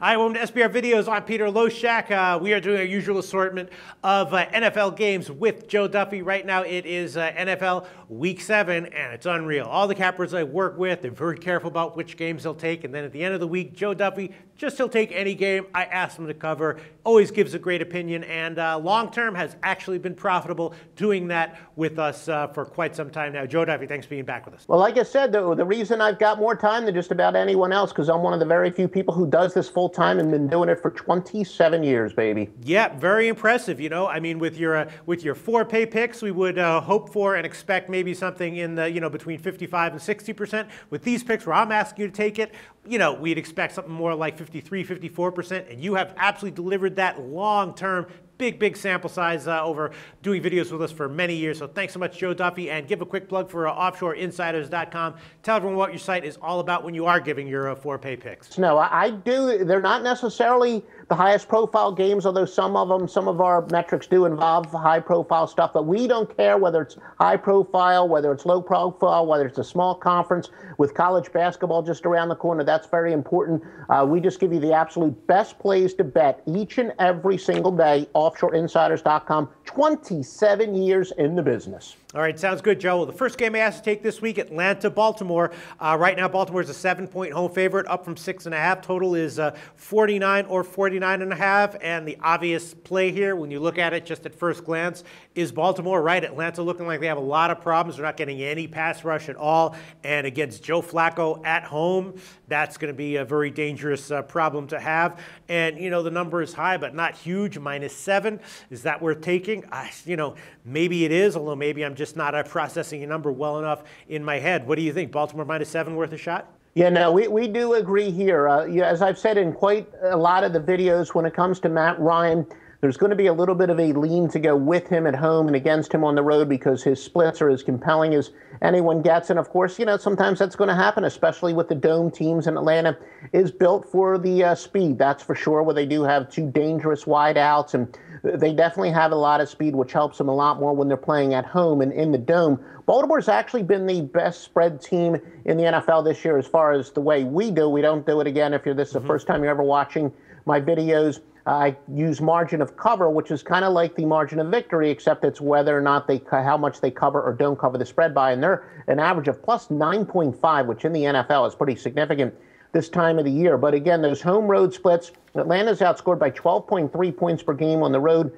Hi, welcome to SBR Videos. I'm Peter Loshak. We are doing our usual assortment of NFL games with Joe Duffy. Right now it is NFL Week 7, and it's unreal. All the cappers I work with, they're very careful about which games they'll take, and then at the end of the week, Joe Duffy, he'll take any game I ask him to cover. Always gives a great opinion, and long-term has actually been profitable doing that with us for quite some time now. Joe Duffy, thanks for being back with us. Well, like I said, the reason I've got more time than just about anyone else, because I'm one of the very few people who does this full time and been doing it for 27 years, baby. Yeah, very impressive. You know, I mean, with your 4-pay picks, we would hope for and expect maybe something in the between 55 and 60%. With these picks, where I'm asking you to take it, we'd expect something more like 53, 54%, and you have absolutely delivered that long term. Big sample size over doing videos with us for many years. So thanks so much, Joe Duffy, and give a quick plug for offshoreinsiders.com. Tell everyone what your site is all about when you are giving your 4-pay picks. No, I do. They're not necessarily the highest profile games, although some of our metrics do involve high profile stuff, but we don't care whether it's high profile, whether it's low profile, whether it's a small conference. With college basketball just around the corner, that's very important. We just give you the absolute best plays to bet each and every single day. Offshoreinsiders.com, 27 years in the business. All right, sounds good, Joe. Well, the first game I asked to take this week, Atlanta, Baltimore. Right now, Baltimore is a 7-point home favorite, up from 6.5. Total is 49 or 49.5. And the obvious play here, when you look at it just at first glance, is Baltimore, right? Atlanta looking like they have a lot of problems. They're not getting any pass rush at all. And against Joe Flacco at home, that's going to be a very dangerous problem to have. And, the number is high, but not huge, -7. Is that worth taking? Maybe it is, although maybe I'm just not processing a number well enough in my head. What do you think? Baltimore -7 worth a shot? Yeah, no, we do agree here. As I've said in quite a lot of the videos, when it comes to Matt Ryan, there's going to be a little bit of a lean to go with him at home and against him on the road because his splits are as compelling as anyone gets. And, of course, sometimes that's going to happen, especially with the dome teams. And Atlanta is built for the speed, that's for sure, where they do have two dangerous wideouts. And they definitely have a lot of speed, which helps them a lot more when they're playing at home and in the dome. Baltimore's actually been the best spread team in the NFL this year as far as the way we do. We don't do it again if this is the first time you're ever watching my videos. I use margin of cover, which is kind of like the margin of victory, except it's whether or not how much they cover or don't cover the spread by. And they're an average of plus 9.5, which in the NFL is pretty significant this time of the year. But again, those home road splits, Atlanta's outscored by 12.3 points per game on the road.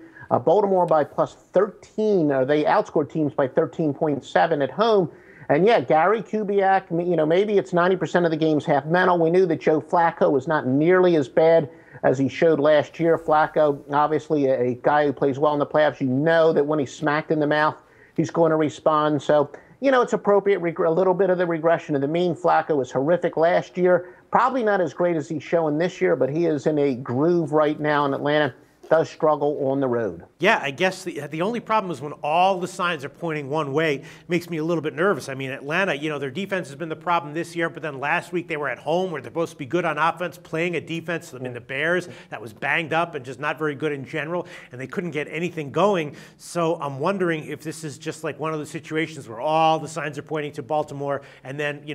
Baltimore by plus 13, or they outscored teams by 13.7 at home. And yeah, Gary Kubiak, maybe it's 90% of the game's half mental. We knew that Joe Flacco was not nearly as bad as he showed last year. Flacco, obviously a guy who plays well in the playoffs. You know that when he's smacked in the mouth, he's going to respond. So, it's appropriate, a little bit of the regression of the mean. Flacco was horrific last year. Probably not as great as he's showing this year, but he is in a groove right now in Atlanta. Does struggle on the road. Yeah, I guess the only problem is when all the signs are pointing one way, it makes me a little bit nervous. I mean, Atlanta, their defense has been the problem this year, but then last week they were at home where they're supposed to be good on offense, playing a defense, the Bears, that was banged up and just not very good in general, and they couldn't get anything going. So I'm wondering if this is just like one of those situations where all the signs are pointing to Baltimore, and then,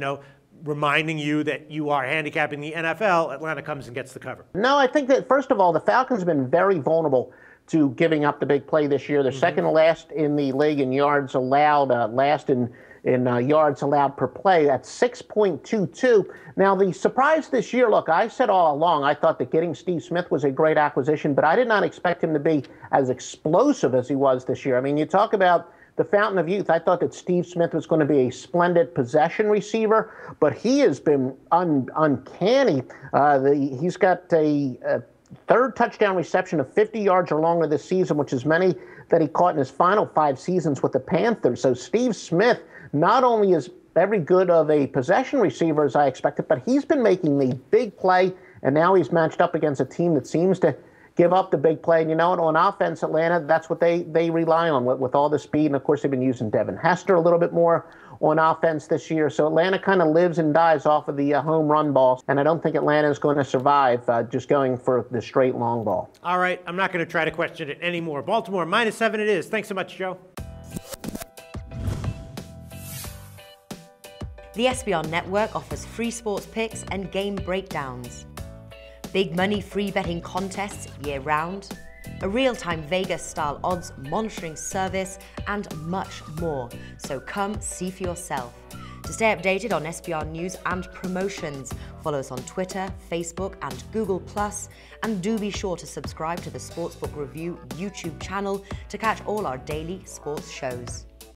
reminding you that you are handicapping the NFL, Atlanta comes and gets the cover. No, I think that, first of all, the Falcons have been very vulnerable to giving up the big play this year. They're second to last in the league in yards allowed, last in yards allowed per play at 6.22. Now, the surprise this year, look, I said all along, I thought that getting Steve Smith was a great acquisition, but I did not expect him to be as explosive as he was this year. I mean, you talk about the fountain of youth. I thought that Steve Smith was going to be a splendid possession receiver, but he has been uncanny. He's got a third touchdown reception of 50 yards or longer this season, which is many that he caught in his final 5 seasons with the Panthers. So Steve Smith not only is every good of a possession receiver as I expected, but he's been making the big play, and now he's matched up against a team that seems to give up the big play. And you know what? On offense, Atlanta, that's what they rely on with all the speed. And, of course, they've been using Devin Hester a little bit more on offense this year. So Atlanta kind of lives and dies off of the home run ball. And I don't think Atlanta is going to survive just going for the straight long ball. All right. I'm not going to try to question it anymore. Baltimore, -7 it is. Thanks so much, Joe. The SBR Network offers free sports picks and game breakdowns. Big money free betting contests year-round, a real-time Vegas-style odds monitoring service, and much more. So come see for yourself. To stay updated on SBR news and promotions, follow us on Twitter, Facebook, and Google+, and do be sure to subscribe to the Sportsbook Review YouTube channel to catch all our daily sports shows.